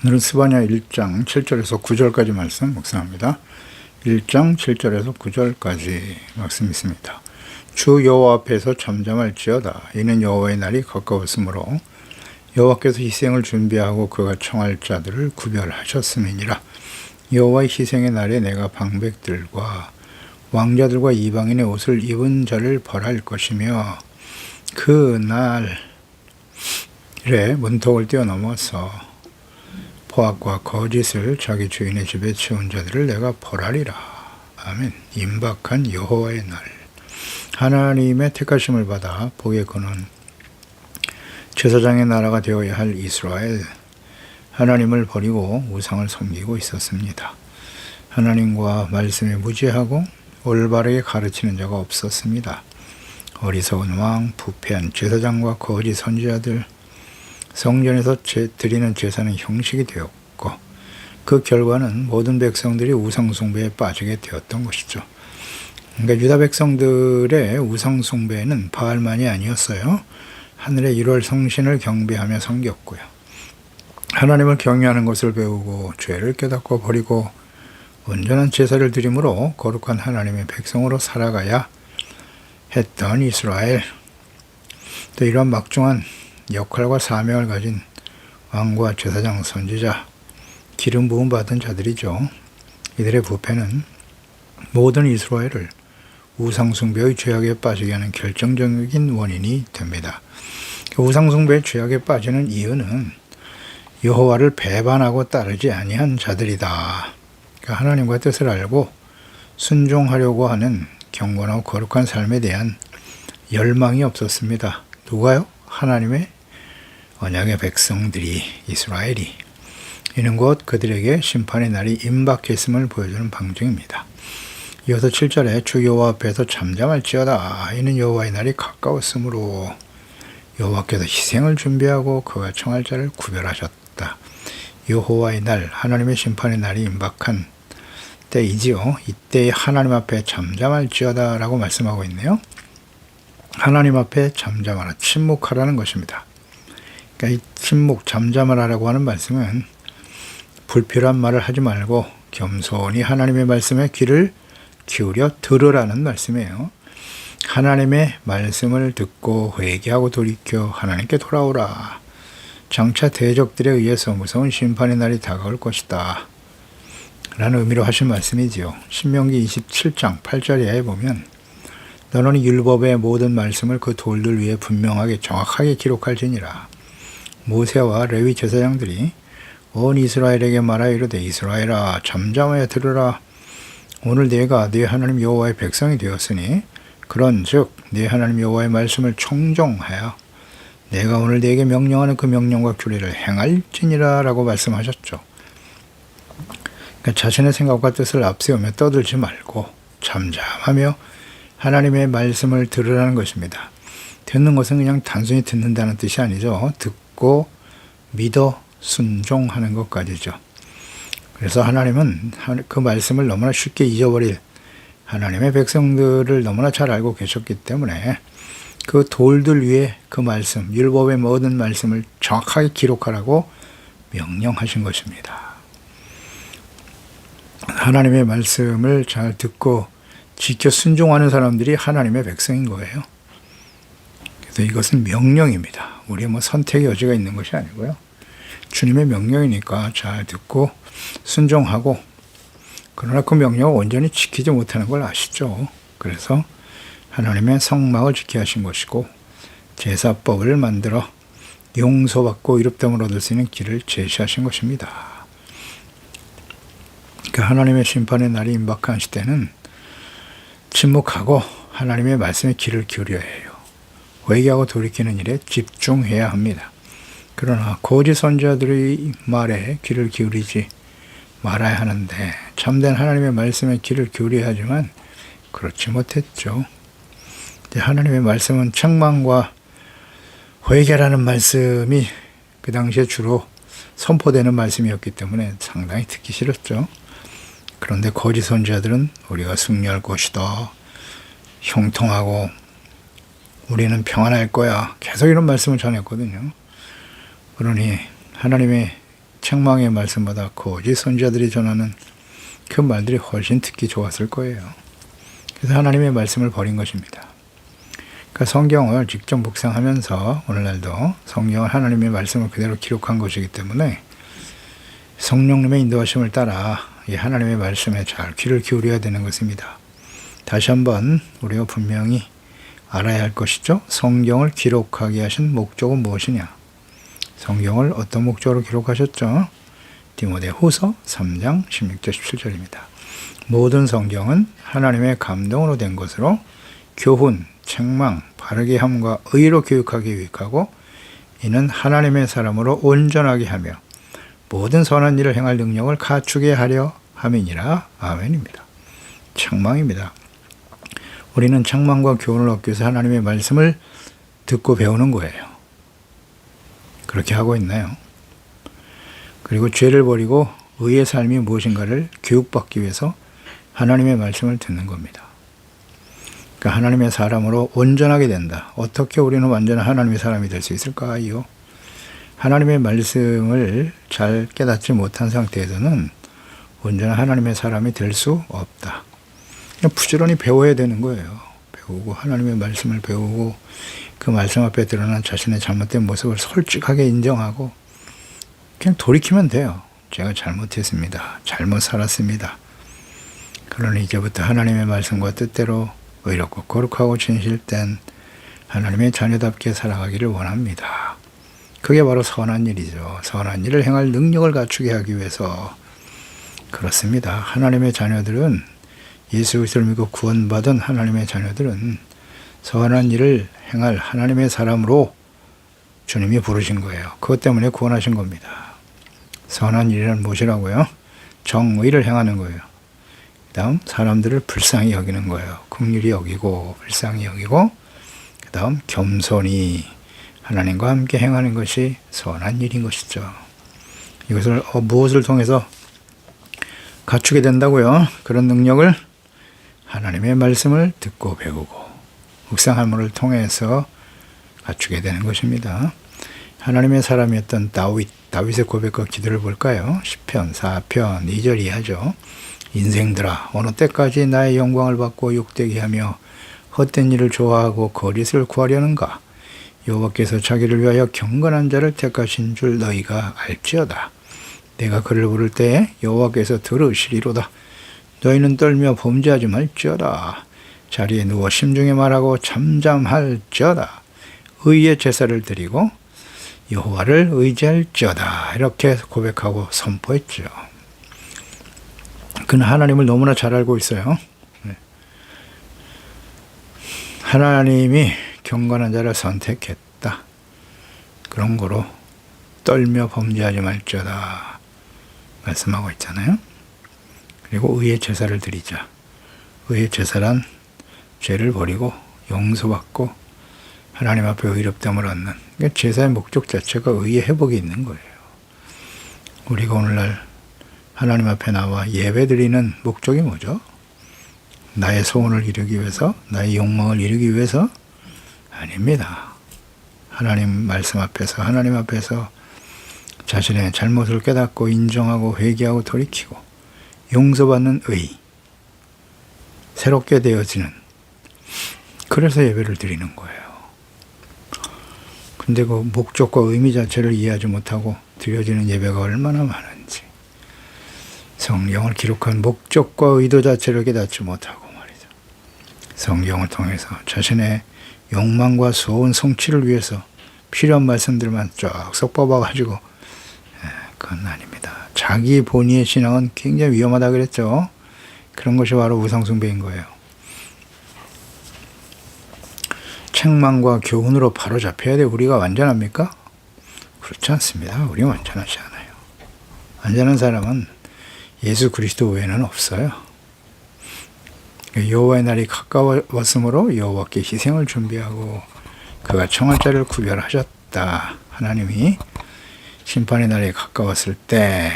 오늘은 스바냐 1장 7절에서 9절까지 말씀 묵상합니다. 1장 7절에서 9절까지 말씀 있습니다. 주 여호와 앞에서 잠잠할지어다. 이는 여호와의 날이 가까웠으므로 여호와께서 희생을 준비하고 그가 청할 자들을 구별하셨음이니라. 여호와의 희생의 날에 내가 방백들과 왕자들과 이방인의 옷을 입은 자를 벌할 것이며 그 날에 문턱을 뛰어넘어서 포악과 거짓을 자기 주인의 집에 채운 자들을 내가 벌하리라. 아멘. 임박한 여호와의 날. 하나님의 택하심을 받아 복의 근원 제사장의 나라가 되어야 할 이스라엘, 하나님을 버리고 우상을 섬기고 있었습니다. 하나님과 말씀에 무지하고 올바르게 가르치는 자가 없었습니다. 어리석은 왕, 부패한 제사장과 거짓 선지자들, 성전에서 드리는 제사는 형식이 되었고 그 결과는 모든 백성들이 우상숭배에 빠지게 되었던 것이죠. 그러니까 유다 백성들의 우상숭배는 바알만이 아니었어요. 하늘의 1월 성신을 경배하며 섬겼고요. 하나님을 경외하는 것을 배우고 죄를 깨닫고 버리고 온전한 제사를 드림으로 거룩한 하나님의 백성으로 살아가야 했던 이스라엘. 또 이런 막중한 역할과 사명을 가진 왕과 제사장, 선지자, 기름 부음 받은 자들이죠. 이들의 부패는 모든 이스라엘을 우상숭배의 죄악에 빠지게 하는 결정적인 원인이 됩니다. 우상숭배의 죄악에 빠지는 이유는 여호와를 배반하고 따르지 아니한 자들이다. 그러니까 하나님과 뜻을 알고 순종하려고 하는 경건하고 거룩한 삶에 대한 열망이 없었습니다. 누가요? 하나님의 언약의 백성들이, 이스라엘이. 이는 곧 그들에게 심판의 날이 임박했음을 보여주는 방증입니다. 이어서 7절에 주 여호와 앞에서 잠잠할지어다. 이는 여호와의 날이 가까웠으므로 여호와께서 희생을 준비하고 그가 청할 자를 구별하셨다. 여호와의 날, 하나님의 심판의 날이 임박한 때이지요. 이때 하나님 앞에 잠잠할지어다 라고 말씀하고 있네요. 하나님 앞에 잠잠하라, 침묵하라는 것입니다. 그러니까 이 침묵, 잠잠하라고 하는 말씀은 불필요한 말을 하지 말고 겸손히 하나님의 말씀에 귀를 기울여 들으라는 말씀이에요. 하나님의 말씀을 듣고 회개하고 돌이켜 하나님께 돌아오라. 장차 대적들에 의해서 무서운 심판의 날이 다가올 것이다 라는 의미로 하신 말씀이지요. 신명기 27장 8절에 보면 너는 율법의 모든 말씀을 그 돌들 위에 분명하게 정확하게 기록할지니라. 모세와 레위 제사장들이 온 이스라엘에게 말하여 이르되 이스라엘아 잠잠하여 들으라. 오늘 내가 네 하나님 여호와의 백성이 되었으니 그런즉 네 하나님 여호와의 말씀을 청종하여 내가 오늘 네게 명령하는 그 명령과 규례를 행할지니라 라고 말씀하셨죠. 그러니까 자신의 생각과 뜻을 앞세우며 떠들지 말고 잠잠하며 하나님의 말씀을 들으라는 것입니다. 듣는 것은 그냥 단순히 듣는다는 뜻이 아니죠. 듣고 믿어 순종하는 것까지죠. 그래서 하나님은 그 말씀을 너무나 쉽게 잊어버릴 하나님의 백성들을 너무나 잘 알고 계셨기 때문에 그 돌들 위에 그 말씀, 율법의 모든 말씀을 정확하게 기록하라고 명령하신 것입니다. 하나님의 말씀을 잘 듣고 지켜 순종하는 사람들이 하나님의 백성인 거예요. 그래서 이것은 명령입니다. 우리의 선택의 여지가 있는 것이 아니고요. 주님의 명령이니까 잘 듣고 순종하고, 그러나 그 명령을 온전히 지키지 못하는 걸 아시죠. 그래서 하나님의 성막을 지켜야 하신 것이고 제사법을 만들어 용서받고 이롭다함을 얻을 수 있는 길을 제시하신 것입니다. 그 하나님의 심판의 날이 임박한 시대는 침묵하고 하나님의 말씀에 귀를 기울여야 해요. 회개하고 돌이키는 일에 집중해야 합니다. 그러나 거짓 선지자들의 말에 귀를 기울이지 말아야 하는데 참된 하나님의 말씀에 귀를 기울여야 하지만 그렇지 못했죠. 하나님의 말씀은 책망과 회개라는 말씀이 그 당시에 주로 선포되는 말씀이었기 때문에 상당히 듣기 싫었죠. 그런데 거짓 선지자들은 우리가 승리할 것이다, 형통하고 우리는 평안할 거야, 계속 이런 말씀을 전했거든요. 그러니 하나님의 책망의 말씀보다 거짓 선지자들이 전하는 그 말들이 훨씬 듣기 좋았을 거예요. 그래서 하나님의 말씀을 버린 것입니다. 그러니까 성경을 직접 묵상하면서 오늘날도 성경은 하나님의 말씀을 그대로 기록한 것이기 때문에 성령님의 인도하심을 따라 이 하나님의 말씀에 잘 귀를 기울여야 되는 것입니다. 다시 한번 우리가 분명히 알아야 할 것이죠. 성경을 기록하게 하신 목적은 무엇이냐? 성경을 어떤 목적으로 기록하셨죠? 디모데후서 3장 16절 17절입니다. 모든 성경은 하나님의 감동으로 된 것으로 교훈, 책망, 바르게 함과 의로 교육하기 유익하고 이는 하나님의 사람으로 온전하게 하며 모든 선한 일을 행할 능력을 갖추게 하려 함이니라. 아멘입니다. 책망입니다. 우리는 책망과 교훈을 얻기 위해서 하나님의 말씀을 듣고 배우는 거예요. 그렇게 하고 있나요? 그리고 죄를 버리고 의의 삶이 무엇인가를 교육받기 위해서 하나님의 말씀을 듣는 겁니다. 그러니까 하나님의 사람으로 온전하게 된다. 어떻게 우리는 완전한 하나님의 사람이 될 수 있을까요? 하나님의 말씀을 잘 깨닫지 못한 상태에서는 온전한 하나님의 사람이 될 수 없다. 그냥 부지런히 배워야 되는 거예요. 배우고 하나님의 말씀을 배우고 그 말씀 앞에 드러난 자신의 잘못된 모습을 솔직하게 인정하고 그냥 돌이키면 돼요. 제가 잘못했습니다. 잘못 살았습니다. 그러니 이제부터 하나님의 말씀과 뜻대로 의롭고 거룩하고 진실된 하나님의 자녀답게 살아가기를 원합니다. 그게 바로 선한 일이죠. 선한 일을 행할 능력을 갖추게 하기 위해서 그렇습니다. 하나님의 자녀들은 예수 그리스도를 믿고 구원받은 하나님의 자녀들은 선한 일을 행할 하나님의 사람으로 주님이 부르신 거예요. 그것 때문에 구원하신 겁니다. 선한 일이란 무엇이라고요? 정의를 행하는 거예요. 그 다음 사람들을 불쌍히 여기는 거예요. 긍휼히 여기고 불쌍히 여기고 그 다음 겸손히 하나님과 함께 행하는 것이 선한 일인 것이죠. 이것을 무엇을 통해서 갖추게 된다고요? 그런 능력을 하나님의 말씀을 듣고 배우고 묵상함을 통해서 갖추게 되는 것입니다. 하나님의 사람이었던 다윗의 고백과 기도를 볼까요? 시편 4편 2절 이하죠. 인생들아 어느 때까지 나의 영광을 받고 욕되게 하며 헛된 일을 좋아하고 거짓을 구하려는가? 여호와께서 자기를 위하여 경건한 자를 택하신 줄 너희가 알지어다. 내가 그를 부를 때에 여호와께서 들으시리로다. 너희는 떨며 범죄하지 말지어다. 자리에 누워 심중에 말하고 잠잠할지어다. 의의 제사를 드리고 여호와를 의지할지어다. 이렇게 고백하고 선포했죠. 그는 하나님을 너무나 잘 알고 있어요. 하나님이 경건한 자를 선택했다. 그런 거로 떨며 범죄하지 말지어다 말씀하고 있잖아요. 그리고 의의 제사를 드리자. 의의 제사란 죄를 버리고 용서받고 하나님 앞에 의롭다함을 얻는, 그러니까 제사의 목적 자체가 의의 회복이 있는 거예요. 우리가 오늘날 하나님 앞에 나와 예배 드리는 목적이 뭐죠? 나의 소원을 이루기 위해서, 나의 욕망을 이루기 위해서? 아닙니다. 하나님 말씀 앞에서, 하나님 앞에서 자신의 잘못을 깨닫고 인정하고 회개하고 돌이키고 용서받는 의, 새롭게 되어지는, 그래서 예배를 드리는 거예요. 근데 그 목적과 의미 자체를 이해하지 못하고 드려지는 예배가 얼마나 많은지, 성경을 기록한 목적과 의도 자체를 깨닫지 못하고 말이죠. 성경을 통해서 자신의 욕망과 소원 성취를 위해서 필요한 말씀들만 쫙 쏙 뽑아가지고, 그건 아닙니다. 자기 본의의 신앙은 굉장히 위험하다 그랬죠. 그런 것이 바로 우상숭배인 거예요. 책망과 교훈으로 바로 잡혀야 돼 우리가 완전합니까? 그렇지 않습니다. 우리는 완전하지 않아요. 완전한 사람은 예수 그리스도 외에는 없어요. 여호와의 날이 가까웠으므로 여호와께 희생을 준비하고 그가 청할 자를 구별하셨다. 하나님이 심판의 날이 가까웠을 때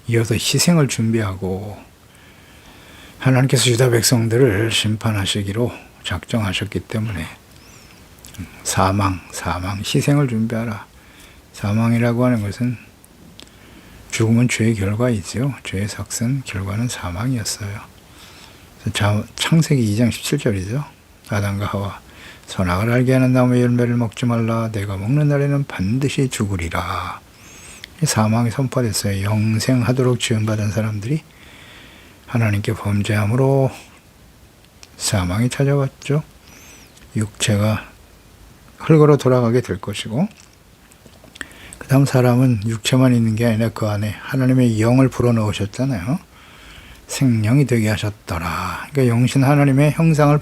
이어서 희생을 준비하고 하나님께서 유다 백성들을 심판하시기로 작정하셨기 때문에 사망, 희생을 준비하라. 사망이라고 하는 것은 죽음은 죄의 결과이지요. 죄의 삭슨 결과는 사망이었어요. 창세기 2장 17절이죠. 아담과 하와 선악을 알게 하는 나무의 열매를 먹지 말라. 내가 먹는 날에는 반드시 죽으리라. 사망이 선포됐어요. 영생하도록 지원받은 사람들이 하나님께 범죄함으로 사망이 찾아왔죠. 육체가 흙으로 돌아가게 될 것이고, 그 다음 사람은 육체만 있는 게 아니라 그 안에 하나님의 영을 불어넣으셨잖아요. 생명이 되게 하셨더라. 그러니까 영신 하나님의 형상을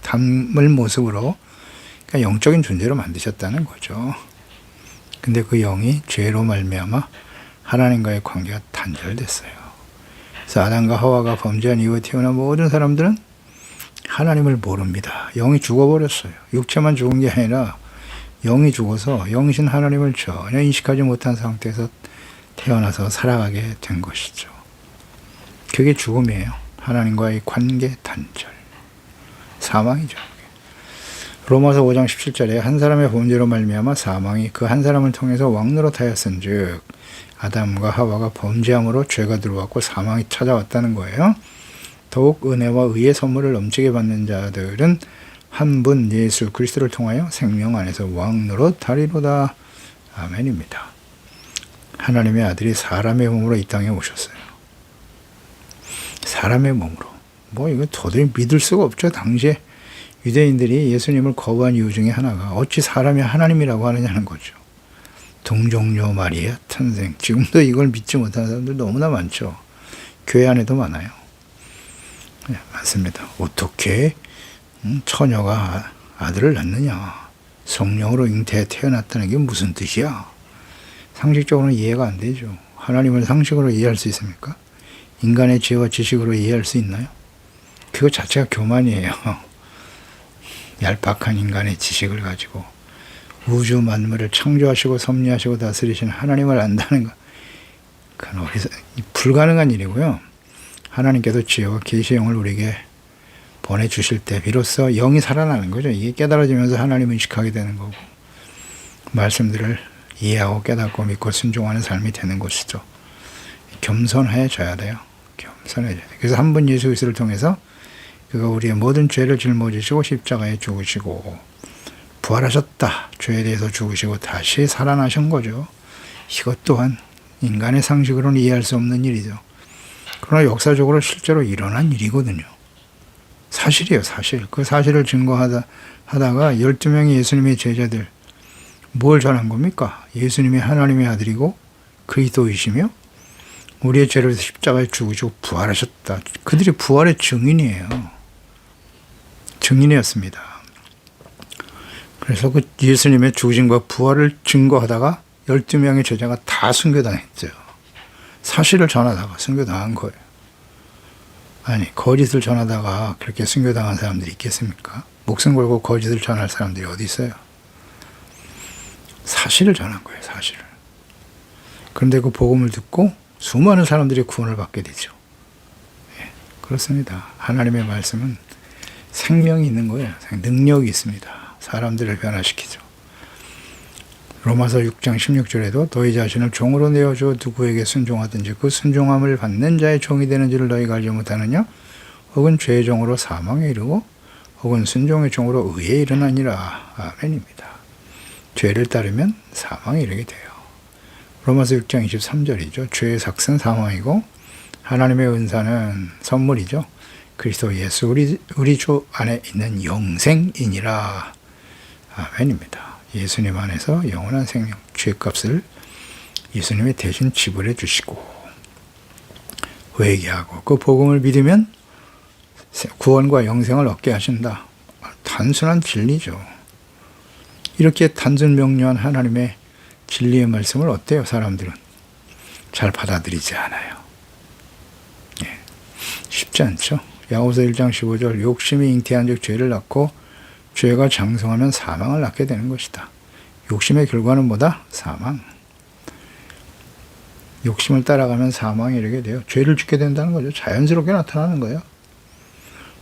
담을 모습으로, 그러니까 영적인 존재로 만드셨다는 거죠. 근데 그 영이 죄로 말미암아 하나님과의 관계가 단절됐어요. 그래서 아담과 하와가 범죄한 이후에 태어난 모든 사람들은 하나님을 모릅니다. 영이 죽어버렸어요. 육체만 죽은 게 아니라 영이 죽어서 영신 하나님을 전혀 인식하지 못한 상태에서 태어나서 살아가게 된 것이죠. 그게 죽음이에요. 하나님과의 관계 단절. 사망이죠. 로마서 5장 17절에 한 사람의 범죄로 말미암아 사망이 그 한 사람을 통해서 왕노릇하였은즉 아담과 하와가 범죄함으로 죄가 들어왔고 사망이 찾아왔다는 거예요. 더욱 은혜와 의의 선물을 넘치게 받는 자들은 한 분 예수 그리스도를 통하여 생명 안에서 왕노릇하리로다. 아멘입니다. 하나님의 아들이 사람의 몸으로 이 땅에 오셨어요. 사람의 몸으로. 이거 도저히 믿을 수가 없죠. 당시에 유대인들이 예수님을 거부한 이유 중에 하나가 어찌 사람이 하나님이라고 하느냐는 거죠. 동정녀 마리아 탄생. 지금도 이걸 믿지 못하는 사람들 너무나 많죠. 교회 안에도 많아요. 네, 맞습니다. 어떻게 처녀가 아들을 낳느냐. 성령으로 잉태에 태어났다는 게 무슨 뜻이야. 상식적으로는 이해가 안 되죠. 하나님을 상식으로 이해할 수 있습니까? 인간의 지혜와 지식으로 이해할 수 있나요? 그거 자체가 교만이에요. 얄팍한 인간의 지식을 가지고 우주 만물을 창조하시고 섭리하시고 다스리신 하나님을 안다는 것, 그건 불가능한 일이고요. 하나님께서 지혜와 계시의 영을 우리에게 보내주실 때 비로소 영이 살아나는 거죠. 이게 깨달아지면서 하나님을 의식하게 되는 거고 말씀들을 이해하고 깨닫고 믿고 순종하는 삶이 되는 것이죠. 겸손해져야 돼요. 겸손해져야 돼요. 그래서 한 분 예수 그리스도를 통해서 그가 우리의 모든 죄를 짊어지시고 십자가에 죽으시고 부활하셨다. 죄에 대해서 죽으시고 다시 살아나신 거죠. 이것 또한 인간의 상식으로는 이해할 수 없는 일이죠. 그러나 역사적으로 실제로 일어난 일이거든요. 사실이에요, 사실. 그 사실을 증거하다가 12명의 예수님의 제자들 뭘 전한 겁니까? 예수님이 하나님의 아들이고 그리스도이시며 우리의 죄를 십자가에 죽으시고 부활하셨다. 그들이 부활의 증인이에요. 증인이었습니다. 그래서 그 예수님의 죽으심과 부활을 증거하다가 12명의 제자가 다 순교당했죠. 사실을 전하다가 순교당한 거예요. 아니, 거짓을 전하다가 그렇게 순교당한 사람들이 있겠습니까? 목숨 걸고 거짓을 전할 사람들이 어디 있어요? 사실을 전한 거예요, 사실을. 그런데 그 복음을 듣고 수많은 사람들이 구원을 받게 되죠. 예, 그렇습니다. 하나님의 말씀은 생명이 있는 거예요. 능력이 있습니다. 사람들을 변화시키죠. 로마서 6장 16절에도 너희 자신을 종으로 내어줘 누구에게 순종하든지 그 순종함을 받는 자의 종이 되는 줄을 너희가 알지 못하느냐? 혹은 죄의 종으로 사망에 이르고 혹은 순종의 종으로 의에 이르나니라. 아멘입니다. 죄를 따르면 사망에 이르게 돼요. 로마서 6장 23절이죠. 죄의 삭은 사망이고 하나님의 은사는 선물이죠. 그리스도 예수 우리 주 안에 있는 영생이니라. 아멘입니다. 예수님 안에서 영원한 생명, 죄값을 예수님이 대신 지불해 주시고 회개하고 그 복음을 믿으면 구원과 영생을 얻게 하신다. 단순한 진리죠. 이렇게 단순 명료한 하나님의 진리의 말씀을 어때요? 사람들은 잘 받아들이지 않아요. 예, 쉽지 않죠. 야고보서 1장 15절 욕심이 잉태한 즉 죄를 낳고 죄가 장성하면 사망을 낳게 되는 것이다. 욕심의 결과는 뭐다? 사망. 욕심을 따라가면 사망에 이르게 돼요. 죄를 짓게 된다는 거죠. 자연스럽게 나타나는 거예요.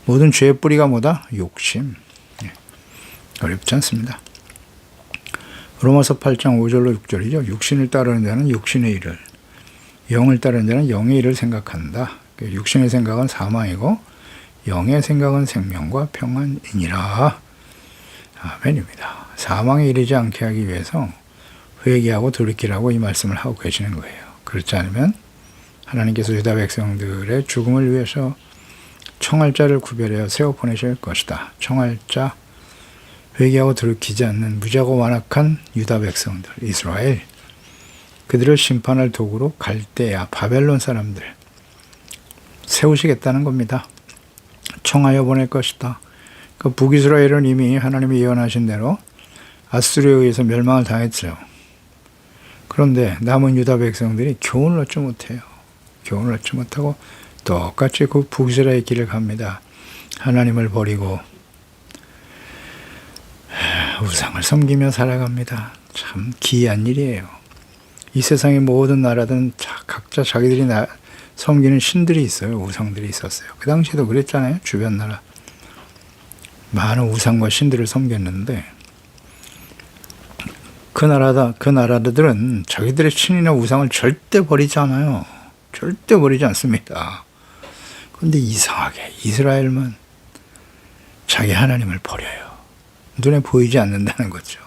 모든 죄의 뿌리가 뭐다? 욕심. 예, 어렵지 않습니다. 로마서 8장 5절로 6절이죠. 육신을 따르는 자는 육신의 일을, 영을 따르는 자는 영의 일을 생각한다. 육신의 생각은 사망이고 영의 생각은 생명과 평안이니라. 아멘입니다. 사망에 이르지 않게 하기 위해서 회개하고 돌이키라고 이 말씀을 하고 계시는 거예요. 그렇지 않으면 하나님께서 유다 백성들의 죽음을 위해서 청할자를 구별하여 세워 보내실 것이다. 청할자, 회개하고 돌이키지 않는 무지하고 완악한 유다 백성들, 이스라엘, 그들을 심판할 도구로 갈대아, 바벨론 사람들 세우시겠다는 겁니다. 청하여 보낼 것이다. 그 북이스라엘은 이미 하나님이 예언하신 대로 아수르에 의해서 멸망을 당했죠. 그런데 남은 유다 백성들이 교훈을 얻지 못해요. 교훈을 얻지 못하고 똑같이 그 북이스라엘 길을 갑니다. 하나님을 버리고 우상을 섬기며 살아갑니다. 참 기이한 일이에요. 이 세상의 모든 나라들은 각자 자기들이 섬기는 신들이 있어요. 우상들이 있었어요. 그 당시에도 그랬잖아요. 주변 나라 많은 우상과 신들을 섬겼는데 그 나라들은 자기들의 신이나 우상을 절대 버리지 않아요. 절대 버리지 않습니다. 그런데 이상하게 이스라엘만 자기 하나님을 버려요. 눈에 보이지 않는다는 거죠.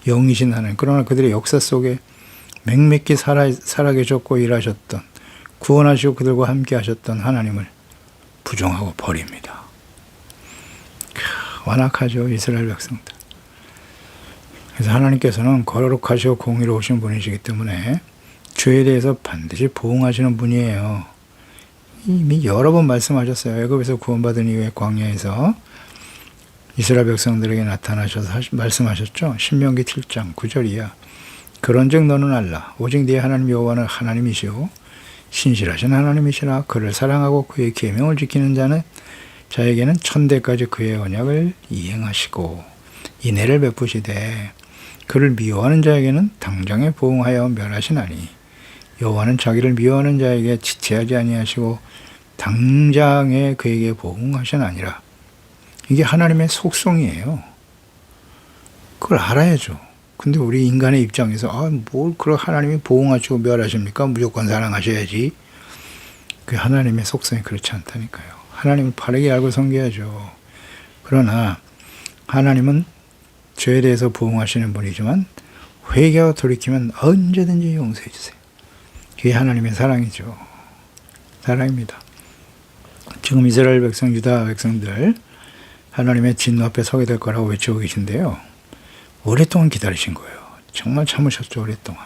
영이신 하나님. 그러나 그들의 역사 속에 맹맥히 살아계셨고 일하셨던, 구원하시고 그들과 함께 하셨던 하나님을 부정하고 버립니다. 완악하죠, 이스라엘 백성들. 그래서 하나님께서는 거룩하시고 공의로우신 분이시기 때문에 죄에 대해서 반드시 보응하시는 분이에요. 이미 여러 번 말씀하셨어요. 애굽에서 구원받은 이후에 광야에서 이스라엘 백성들에게 나타나셔서 말씀하셨죠. 신명기 7장 9절이야. 그런즉 너는 알라. 오직 네 하나님 여호와는 하나님이시오 신실하신 하나님이시라. 그를 사랑하고 그의 계명을 지키는 자에게는 천대까지 그의 언약을 이행하시고 인애를 베푸시되 그를 미워하는 자에게는 당장에 보응하여 멸하시나니 여호와는 자기를 미워하는 자에게 지체하지 아니하시고 당장에 그에게 보응하시나니라. 이게 하나님의 속성이에요. 그걸 알아야죠. 근데 우리 인간의 입장에서 뭘 그런 하나님이 보응하시고 멸하십니까? 무조건 사랑하셔야지. 그 하나님의 속성이 그렇지 않다니까요. 하나님을 바르게 알고 섬겨야죠. 그러나 하나님은 죄에 대해서 보응하시는 분이지만 회개하고 돌이키면 언제든지 용서해 주세요. 그게 하나님의 사랑이죠. 사랑입니다. 지금 이스라엘 백성, 유다 백성들 하나님의 진노 앞에 서게 될 거라고 외치고 계신데요. 오랫동안 기다리신 거예요. 정말 참으셨죠, 오랫동안.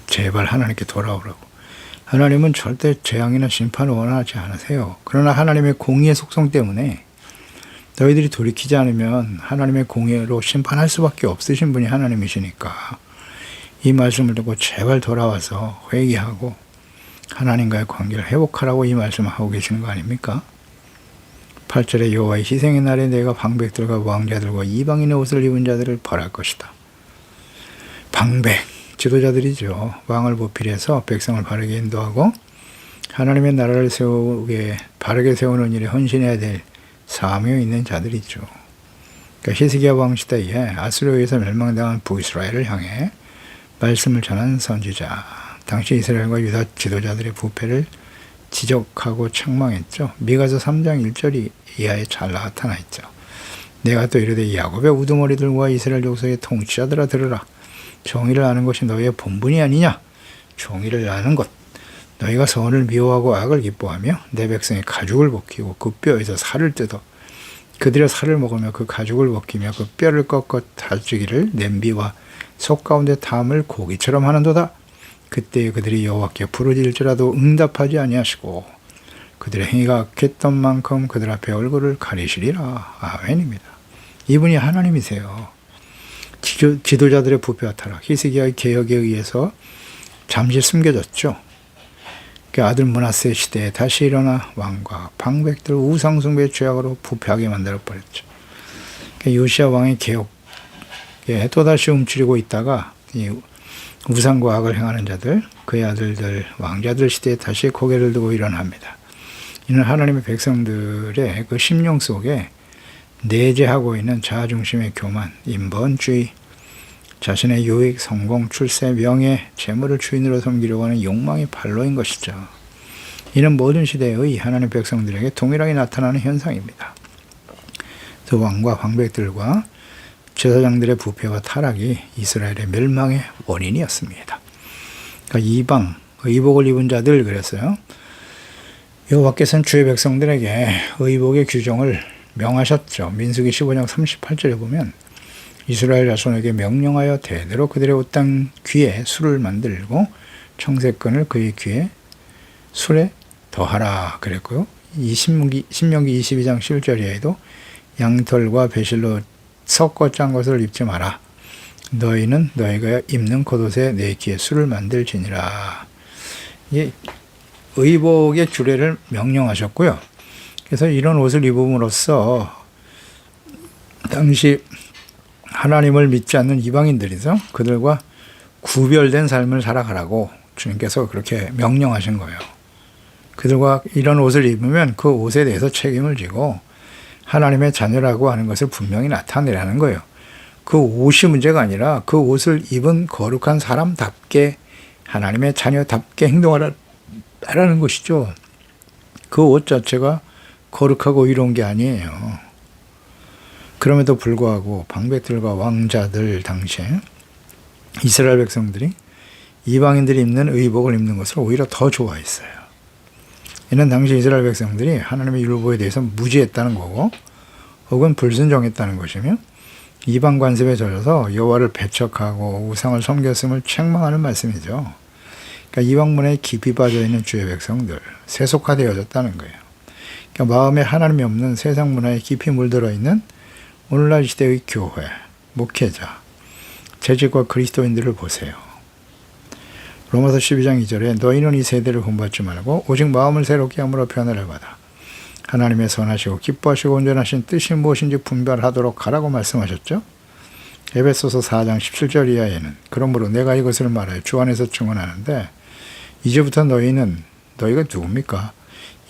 제발 하나님께 돌아오라고. 하나님은 절대 재앙이나 심판을 원하지 않으세요. 그러나 하나님의 공의의 속성 때문에 너희들이 돌이키지 않으면 하나님의 공의로 심판할 수밖에 없으신 분이 하나님이시니까 이 말씀을 듣고 제발 돌아와서 회개하고 하나님과의 관계를 회복하라고 이 말씀을 하고 계시는 거 아닙니까? 8절에 여호와의 희생의 날에 내가 방백들과 왕자들과 이방인의 옷을 입은 자들을 벌할 것이다. 방백, 지도자들이죠. 왕을 보필해서 백성을 바르게 인도하고 하나님의 나라를 바르게 세우는 일에 헌신해야 될 사명이 있는 자들이죠. 그러니까 히스기야 왕 시대에 아수르에서 멸망당한 북이스라엘을 향해 말씀을 전한 선지자, 당시 이스라엘과 유다 지도자들의 부패를 지적하고 책망했죠. 미가서 3장 1절 이하에 잘 나타나 있죠. 내가 또 이르되 야곱의 우두머리들과 이스라엘 족속의 통치자들아 들으라. 정의를 아는 것이 너희의 본분이 아니냐. 정의를 아는 것. 너희가 선을 미워하고 악을 기뻐하며 내 백성의 가죽을 벗기고 그 뼈에서 살을 뜯어 그들의 살을 먹으며 그 가죽을 벗기며 그 뼈를 꺾어 다지기를 냄비와 속 가운데 담을 고기처럼 하는도다. 그때 그들이 여호와께 부르짖을지라도 응답하지 아니하시고 그들의 행위가 악했던 만큼 그들 앞에 얼굴을 가리시리라. 아멘입니다. 이분이 하나님이세요. 지도자들의 부패와 타락, 히스기야의 개혁에 의해서 잠시 숨겨졌죠. 그 아들 므낫세 시대에 다시 일어나 왕과 방백들 우상숭배의 죄악으로 부패하게 만들어버렸죠. 요시야 왕의 개혁에 또다시 움츠리고 있다가 이 우상과 악을 행하는 자들, 그의 아들들, 왕자들 시대에 다시 고개를 들고 일어납니다. 이는 하나님의 백성들의 그 심령 속에 내재하고 있는 자아중심의 교만, 인본주의, 자신의 유익, 성공, 출세, 명예, 재물을 주인으로 섬기려고 하는 욕망이 발로인 것이죠. 이는 모든 시대의 하나님 백성들에게 동일하게 나타나는 현상입니다. 그 왕과 황백들과 제사장들의 부패와 타락이 이스라엘의 멸망의 원인이었습니다. 그러니까 이방, 의복을 입은 자들 그랬어요. 여호와께서는 주의 백성들에게 의복의 규정을 명하셨죠. 민수기 15장 38절에 보면 이스라엘 자손에게 명령하여 대대로 그들의 옷당 귀에 술을 만들고 청색건을 그의 귀에 술에 더하라 그랬고요. 신명기 22장 11절에도 양털과 배실로 섞어 짠 것을 입지 마라. 너희는 너희가 입는 겉옷에 내 귀에 술을 만들지니라. 이게 의복의 규례를 명령하셨고요. 그래서 이런 옷을 입음으로써 당시 하나님을 믿지 않는 이방인들이죠. 그들과 구별된 삶을 살아가라고 주님께서 그렇게 명령하신 거예요. 그들과 이런 옷을 입으면 그 옷에 대해서 책임을 지고 하나님의 자녀라고 하는 것을 분명히 나타내라는 거예요. 그 옷이 문제가 아니라 그 옷을 입은 거룩한 사람답게 하나님의 자녀답게 행동하라는 것이죠. 그 옷 자체가 거룩하고 이로운 게 아니에요. 그럼에도 불구하고 방백들과 왕자들 당시에 이스라엘 백성들이 이방인들이 입는 의복을 입는 것을 오히려 더 좋아했어요. 이는 당시 이스라엘 백성들이 하나님의 율법에 대해서 무지했다는 거고 혹은 불순종했다는 것이며 이방 관습에 젖어서 여호와를 배척하고 우상을 섬겼음을 책망하는 말씀이죠. 그러니까 이방 문화에 깊이 빠져있는 주의 백성들, 세속화되어졌다는 거예요. 그러니까 마음에 하나님이 없는 세상 문화에 깊이 물들어 있는 오늘날 시대의 교회, 목회자, 재직과 그리스도인들을 보세요. 로마서 12장 2절에 너희는 이 세대를 본받지 말고 오직 마음을 새롭게 함으로 변화를 받아 하나님의 선하시고 기뻐하시고 온전하신 뜻이 무엇인지 분별하도록 하라고 말씀하셨죠. 에베소서 4장 17절 이하에는 그러므로 내가 이것을 말하여 주 안에서 증언하는데 이제부터 너희가 누굽니까?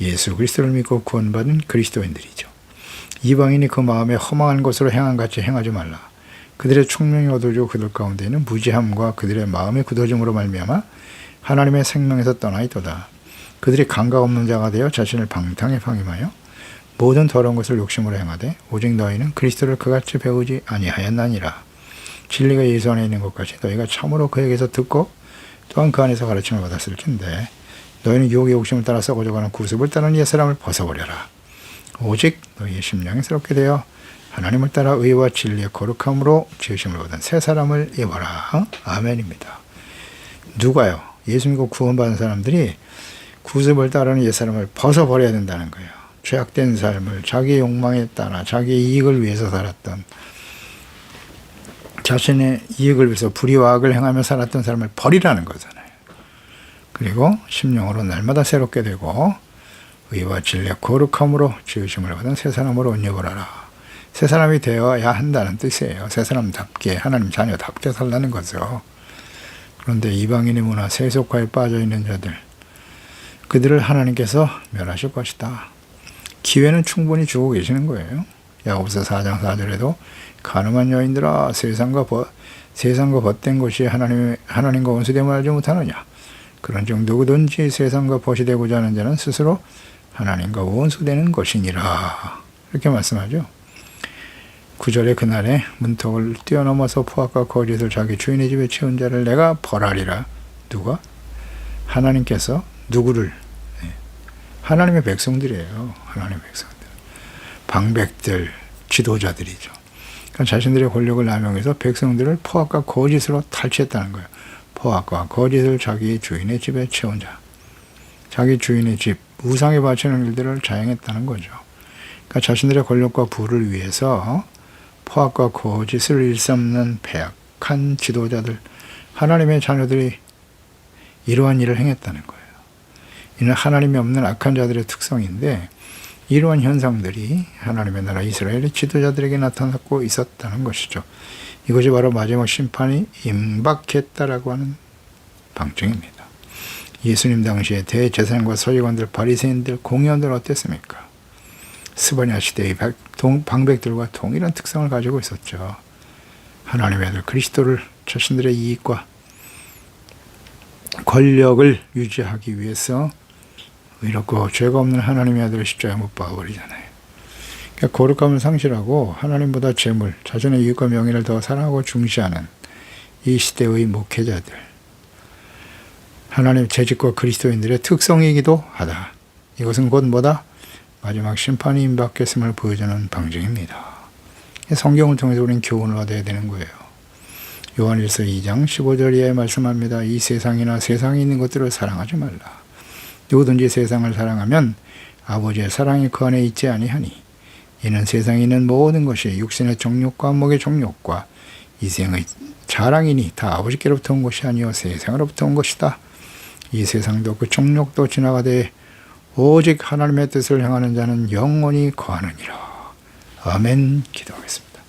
예수 그리스도를 믿고 구원받은 그리스도인들이죠. 이방인이 그 마음에 허망한 것으로 행한 같이 행하지 말라. 그들의 총명이 어두워지고 그들 가운데에는 무지함과 그들의 마음이 굳어짐으로 말미암아 하나님의 생명에서 떠나있도다. 그들이 감각 없는 자가 되어 자신을 방탕에 방임하여 모든 더러운 것을 욕심으로 행하되 오직 너희는 그리스도를 그같이 배우지 아니하였나니라. 진리가 예수 안에 있는 것까지 너희가 참으로 그에게서 듣고 또한 그 안에서 가르침을 받았을 텐데 너희는 유혹의 욕심을 따라 썩어져가는 구습을 따르는 옛사람을 벗어버려라. 오직 너희의 심령이 새롭게 되어 하나님을 따라 의와 진리의 거룩함으로 지으심을 받은 새 사람을 입어라. 아멘입니다. 누가요? 예수 믿고 구원받은 사람들이 구습을 따르는 옛사람을 벗어버려야 된다는 거예요. 죄악된 삶을 자기의 욕망에 따라 자기의 이익을 위해서 살았던 자신의 이익을 위해서 불의와 악을 행하며 살았던 사람을 버리라는 거잖아요. 그리고 심령으로 날마다 새롭게 되고 의와 진리의 거룩함으로 지으심을 받은 새 사람으로 옷 입으라. 새 사람이 되어야 한다는 뜻이에요. 새 사람답게 하나님 자녀답게 살라는 거죠. 그런데 이방인의 문화 세속화에 빠져있는 자들 그들을 하나님께서 멸하실 것이다. 기회는 충분히 주고 계시는 거예요. 야고보서 4장 4절에도 가늠한 여인들아 세상과 벗된 것이 하나님과 원수됨을 알지 못하느냐. 그런즉 누구든지 세상과 벗이 되고자 하는 자는 스스로 하나님과 원수되는 것이니라. 이렇게 말씀하죠. 9절에 그날에 문턱을 뛰어넘어서 포악과 거짓을 자기 주인의 집에 채운 자를 내가 벌하리라. 누가? 하나님께서 누구를? 하나님의 백성들이에요. 하나님의 백성들. 방백들, 지도자들이죠. 그러니까 자신들의 권력을 남용해서 백성들을 포악과 거짓으로 탈취했다는 거예요. 포악과 거짓을 자기 주인의 집에 채운 자. 자기 주인의 집, 우상에 바치는 일들을 자행했다는 거죠. 그러니까 자신들의 권력과 부를 위해서 포악과 거짓을 일삼는 패악한 지도자들, 하나님의 자녀들이 이러한 일을 행했다는 거예요. 이는 하나님이 없는 악한 자들의 특성인데 이러한 현상들이 하나님의 나라 이스라엘의 지도자들에게 나타나고 있었다는 것이죠. 이것이 바로 마지막 심판이 임박했다라고 하는 방증입니다. 예수님 당시에 대제사장과 서기관들, 바리새인들, 공의원들 어땠습니까? 스바냐 시대의 방백들과 동일한 특성을 가지고 있었죠. 하나님의 아들 그리스도를 자신들의 이익과 권력을 유지하기 위해서 이렇고 죄가 없는 하나님의 아들을 십자가에 못 박아버리잖아요. 그러니까 거룩함을 상실하고 하나님보다 재물, 자신의 이익과 명예를 더 사랑하고 중시하는 이 시대의 목회자들, 하나님 재직과 그리스도인들의 특성이기도 하다. 이것은 곧 뭐다? 마지막 심판이 임박했음을 보여주는 방증입니다. 성경을 통해서 우리는 교훈을 얻어야 되는 거예요. 요한일서 2장 15절 이하에 말씀합니다. 이 세상이나 세상에 있는 것들을 사랑하지 말라. 누구든지 세상을 사랑하면 아버지의 사랑이 그 안에 있지 아니하니 이는 세상에 있는 모든 것이 육신의 정욕과 목의 정욕과 이 생의 자랑이니 다 아버지께로부터 온 것이 아니요 세상으로부터 온 것이다. 이 세상도 그 정욕도 지나가되 오직 하나님의 뜻을 행하는 자는 영원히 거하느니라. 아멘. 기도하겠습니다.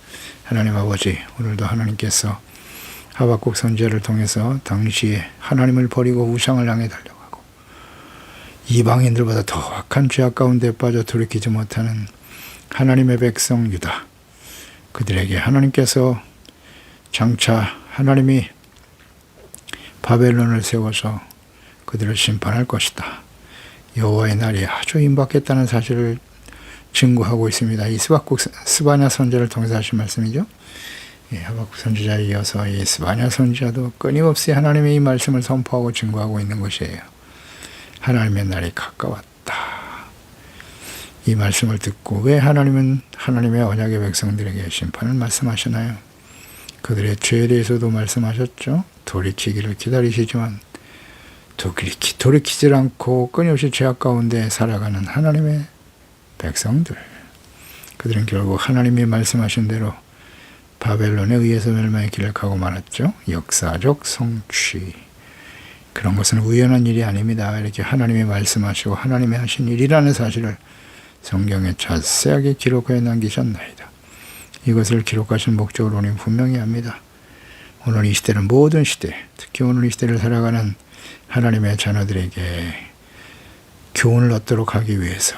하나님 아버지, 오늘도 하나님께서 하박국 선지자를 통해서 당시에 하나님을 버리고 우상을 향해 달려가고 이방인들보다 더 악한 죄악 가운데 빠져 돌이키지 못하는 하나님의 백성 유다, 그들에게 하나님께서 장차 하나님이 바벨론을 세워서 그들을 심판할 것이다. 여호와의 날이 아주 임박했다는 사실을 증거하고 있습니다. 이 스바냐 선지자를 통해서 하신 말씀이죠. 하박국 선지자에 이어서 이 스바냐 선지자도 끊임없이 하나님의 이 말씀을 선포하고 증거하고 있는 것이에요. 하나님의 날이 가까웠다. 이 말씀을 듣고 왜 하나님은 하나님의 언약의 백성들에게 심판을 말씀하시나요? 그들의 죄에 대해서도 말씀하셨죠. 돌이키기를 기다리시지만 돌이키질 않고 끊임없이 죄악 가운데 살아가는 하나님의 백성들, 그들은 결국 하나님이 말씀하신 대로 바벨론에 의해서 멸망의 길을 가고 말았죠. 역사적 성취. 그런 것은 우연한 일이 아닙니다. 이렇게 하나님이 말씀하시고 하나님이 하신 일이라는 사실을 성경에 자세하게 기록해 남기셨나이다. 이것을 기록하신 목적을 우리는 분명히 합니다. 오늘 이 시대는 모든 시대, 특히 오늘 이 시대를 살아가는 하나님의 자녀들에게 교훈을 얻도록 하기 위해서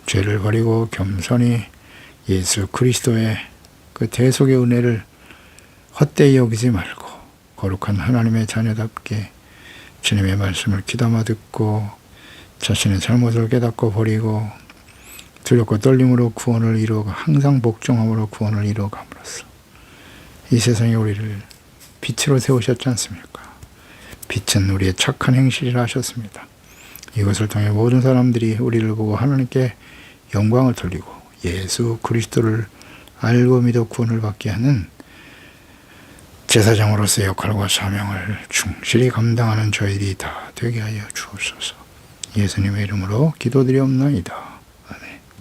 죄를 버리고 겸손히 예수 그리스도의 그 대속의 은혜를 헛되이 여기지 말고 거룩한 하나님의 자녀답게 주님의 말씀을 귀담아 듣고 자신의 잘못을 깨닫고 버리고 두렵고 떨림으로 구원을 이루어가 항상 복종함으로 구원을 이루어감으로써 이 세상에 우리를 빛으로 세우셨지 않습니까? 빛은 우리의 착한 행실이라 하셨습니다. 이것을 통해 모든 사람들이 우리를 보고 하나님께 영광을 돌리고 예수 그리스도를 알고 믿어 구원을 받게 하는 제사장으로서의 역할과 사명을 충실히 감당하는 저희들이 다 되게 하여 주옵소서. 예수님의 이름으로 기도드리옵나이다.